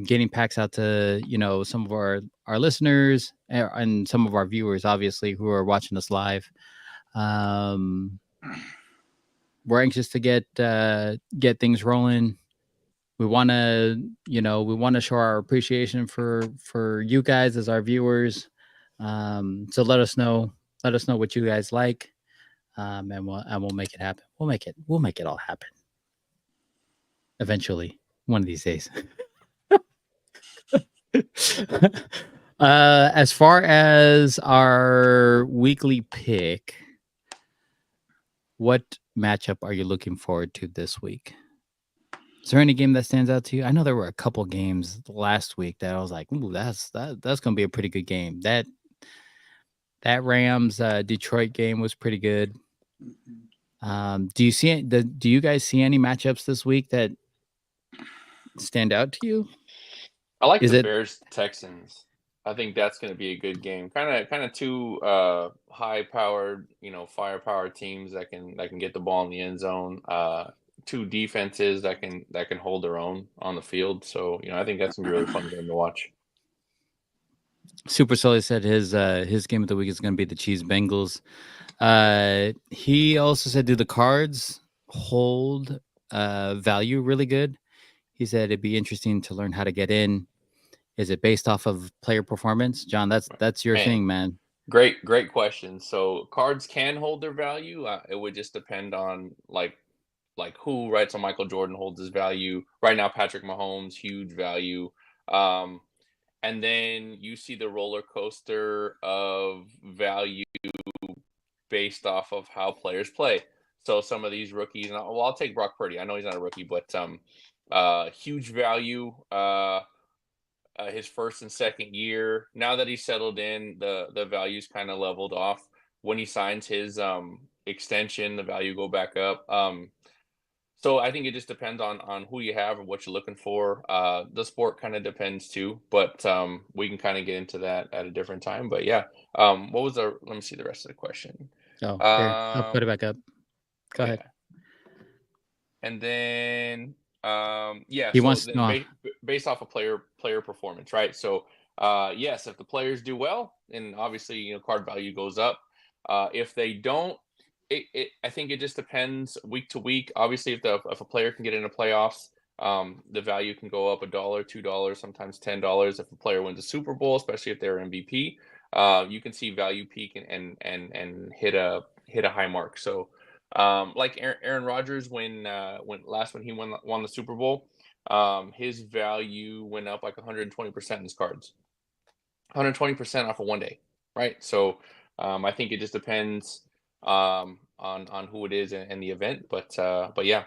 getting packs out to some of our listeners and some of our viewers, obviously, who are watching us live. We're anxious to get things rolling. We want to show our appreciation for you guys as our viewers. So let us know what you guys like, and we'll make it happen. We'll make it all happen eventually. One of these days. As far as our weekly pick, what matchup are you looking forward to this week? Is there any game that stands out to you? I know there were a couple games last week that I was like, "Ooh, that's going to be a pretty good game." That Rams Detroit game was pretty good. Do you guys see any matchups this week that stand out to you? I like Is the it Bears Texans. I think that's going to be a good game. Kind of two high powered, firepower teams that can get the ball in the end zone. Two defenses that can hold their own on the field. So I think that's gonna be a really fun game to watch. Super Sully said his game of the week is going to be the Chiefs Bengals. He also said, do the cards hold value really good? He said it'd be interesting to learn how to get in. Is it based off of player performance? John, that's your Man, thing, man. Great question. So cards can hold their value. It would just depend on like who, right? So Michael Jordan holds his value right now. Patrick Mahomes, huge value. And then you see the roller coaster of value based off of how players play. So some of these rookies, and I'll take Brock Purdy. I know he's not a rookie, but huge value. His first and second year. Now that he's settled in, the value's kind of leveled off. When he signs his extension, the value go back up. So I think it just depends on who you have and what you're looking for. The sport kind of depends too, but we can kind of get into that at a different time. But yeah, what was the? Let me see the rest of the question. Oh, here, I'll put it back up. Go ahead. And then yeah, He so wants then based off of player performance, right? So yes, if the players do well, and obviously card value goes up. If they don't, I think it just depends week to week. Obviously, if a player can get into playoffs, the value can go up $1, $2, sometimes $10. If a player wins a Super Bowl, especially if they're MVP, you can see value peak and hit a high mark. So like Aaron Rodgers when he won the Super Bowl, his value went up like 120% in his cards, 120% off of one day, right? So I think it just depends on who it is and the event, but yeah.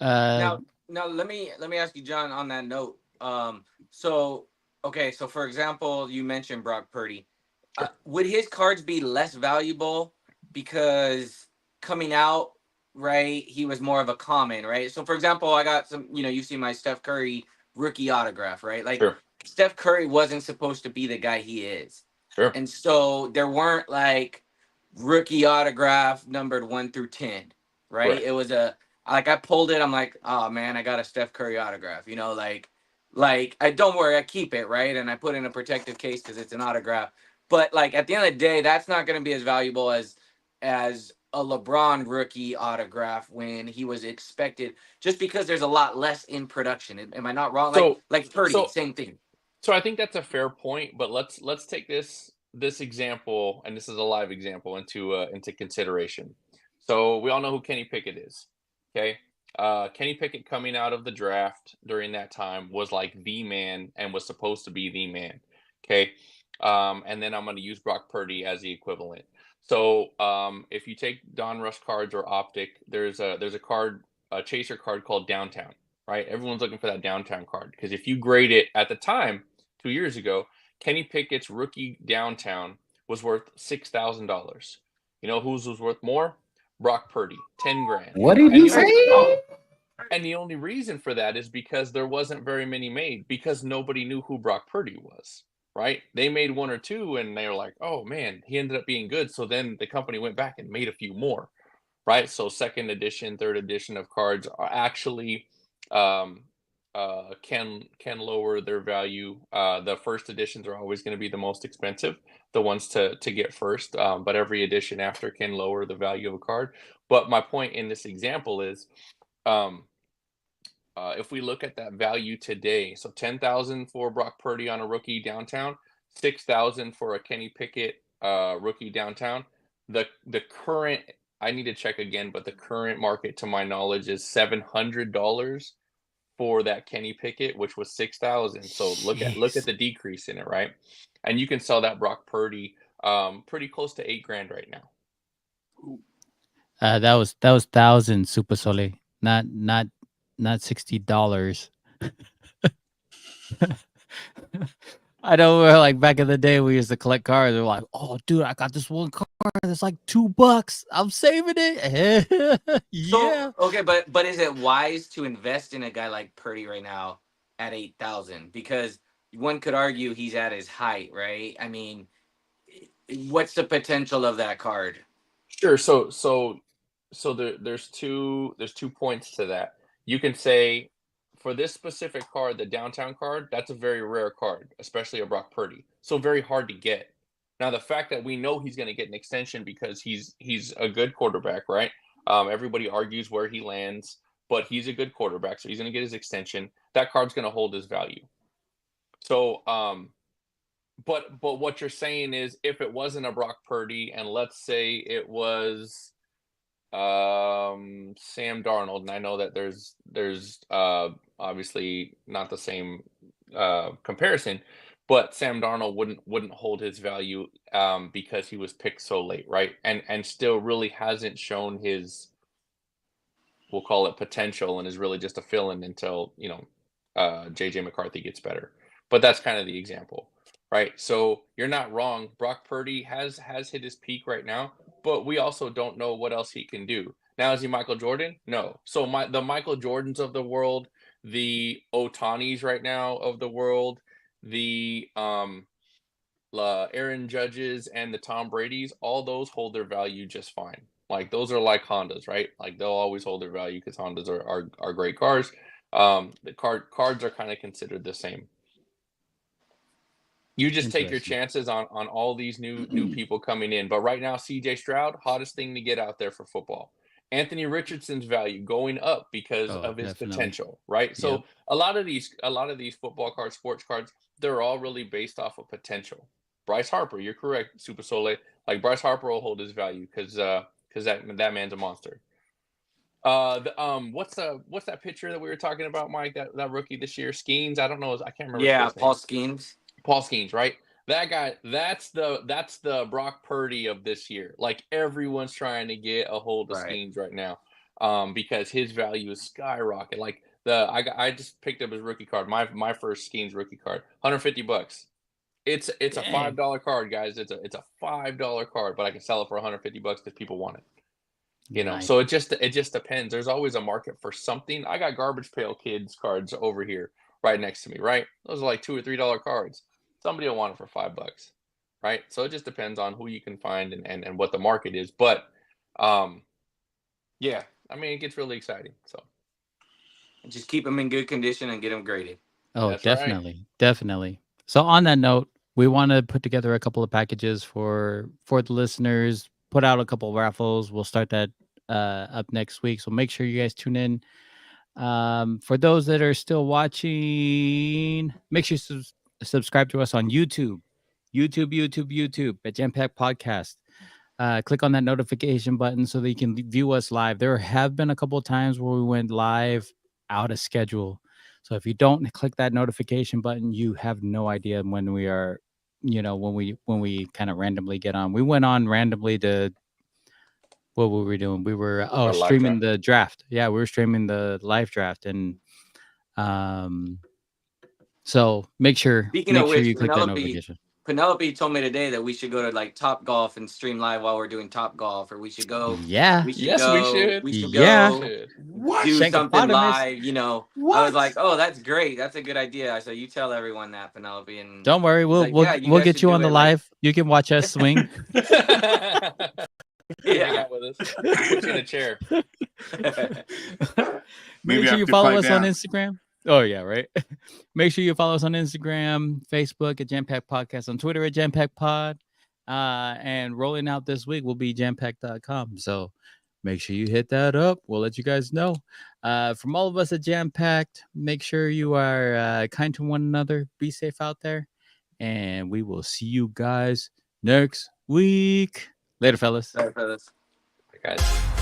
Now let me ask you, John, on that note. So okay, so for example, you mentioned Brock Purdy. Would his cards be less valuable because coming out, right, he was more of a common, right? So for example, I got some, you see my Steph Curry rookie autograph, right? Like Sure. Steph Curry wasn't supposed to be the guy he is. Sure. And so there weren't like rookie autograph numbered 1 through 10, right? Correct. It was I pulled it, I'm like, oh man, I got a Steph Curry autograph, like I don't worry, I keep it, right? And I put it in a protective case because it's an autograph. But like at the end of the day, that's not going to be as valuable as a LeBron rookie autograph when he was expected, just because there's a lot less in production. Am I not wrong? Like Purdy, same thing. So I think that's a fair point, but let's take this example, and this is a live example, into consideration. So we all know who Kenny Pickett is. Okay. Kenny Pickett coming out of the draft during that time was like the man and was supposed to be the man. Okay. And then I'm going to use Brock Purdy as the equivalent. So if you take Don Rush cards or Optic, there's a card, a chaser card called Downtown, right? Everyone's looking for that Downtown card because if you grade it at the time, 2 years ago, Kenny Pickett's rookie Downtown was worth $6,000. You know whose was worth more? Brock Purdy, 10 grand. What did he say? And the only reason for that is because there wasn't very many made, because nobody knew who Brock Purdy was, right? They made one or two and they were like, oh man, he ended up being good. So then the company went back and made a few more, right? So second edition, third edition of cards are actually can lower their value. The first editions are always going to be the most expensive, the ones to get first. But every edition after can lower the value of a card. But my point in this example is, if we look at that value today, so 10,000 for Brock Purdy on a rookie Downtown, 6,000 for a Kenny Pickett rookie Downtown. The current, I need to check again, but the current market, to my knowledge, is $700 for that Kenny Pickett, which was 6,000. So look at Jeez. the decrease in it, right? And you can sell that Brock Purdy pretty close to $8,000 right now. That was 1,000 Super Sole, not $60. I know we're like back in the day we used to collect cards. We're like, oh dude, I got this one card that's like $2. I'm saving it. Yeah. So okay, but is it wise to invest in a guy like Purdy right now at 8,000? Because one could argue he's at his height, right? I mean, what's the potential of that card? Sure. There's two points to that. You can say for this specific card, the downtown card, that's a very rare card, especially a Brock Purdy. So very hard to get. Now the fact that we know he's going to get an extension because he's a good quarterback, right? Everybody argues where he lands, but he's a good quarterback, so he's going to get his extension. That card's going to hold his value. So but what you're saying is if it wasn't a Brock Purdy and let's say it was Sam Darnold, and I know that there's obviously not the same comparison, but Sam Darnold wouldn't hold his value because he was picked so late, right? And still really hasn't shown his, we'll call it potential, and is really just a fill-in until JJ McCarthy gets better. But that's kind of the example, right? So you're not wrong. Brock Purdy has hit his peak right now, but we also don't know what else he can do. Now, is he Michael Jordan? No. So the Michael Jordans of the world, the Otanis right now of the world, the Aaron Judges and the Tom Brady's, all those hold their value just fine. Like those are like Hondas, right? Like they'll always hold their value because Hondas are great cars. The cards are kind of considered the same. You just take your chances on all these new people coming in. But right now, CJ Stroud, hottest thing to get out there for football. Anthony Richardson's value going up because of his potential, right? So a lot of these football cards, sports cards, they're all really based off of potential. Bryce Harper, you're correct, Super Sole. Like Bryce Harper will hold his value because that man's a monster. What's that pitcher that we were talking about, Mike? That rookie this year, Skeens. I don't know. I can't remember. Yeah, his Paul name. Skeens. Paul Skeens, right? That guy, that's the Brock Purdy of this year. Like everyone's trying to get a hold of Skeens right now, because his value is skyrocket. Like I just picked up his rookie card, my first Skeens rookie card, $150. It's a $5 card, guys. It's a $5 card, but I can sell it for $150 because people want it. Nice. So it just depends. There's always a market for something. I got Garbage Pail Kids cards over here right next to me, right? Those are like $2 or $3 cards. Somebody will want it for $5, right? So it just depends on who you can find and what the market is. But yeah, I mean, it gets really exciting. So just keep them in good condition and get them graded. Oh, That's definitely. Definitely. So on that note, we want to put together a couple of packages for the listeners, put out a couple of raffles. We'll start that up next week. So make sure you guys tune in. For those that are still watching, make sure you subscribe to us on YouTube at JAMM Podcast. Click on that notification button so that you can view us live. There have been a couple of times where we went live out of schedule. So if you don't click that notification button, you have no idea when we are, when we kind of randomly get on. We went on randomly to, what were we doing? We were streaming the draft. Yeah, we were streaming the live draft, and so make sure you click that notification. Penelope told me today that we should go to like Top Golf and stream live while we're doing Top Golf, or we should go. Yeah. we should go do something live. I was like, oh, that's great. That's a good idea. I said, you tell everyone that, Penelope, and don't worry, we'll get you on the live. You can watch us swing. Hang out with us. Put you in a chair. Make sure you follow us on Instagram. Oh yeah, right. Make sure you follow us on Instagram, Facebook at JAMM Podcast, on Twitter at JAMM Pod, and rolling out this week will be jampack.com. So make sure you hit that up. We'll let you guys know. From all of us at JAMM Packed, make sure you are kind to one another. Be safe out there, and we will see you guys next week. Later, fellas. Later, fellas. Bye, guys.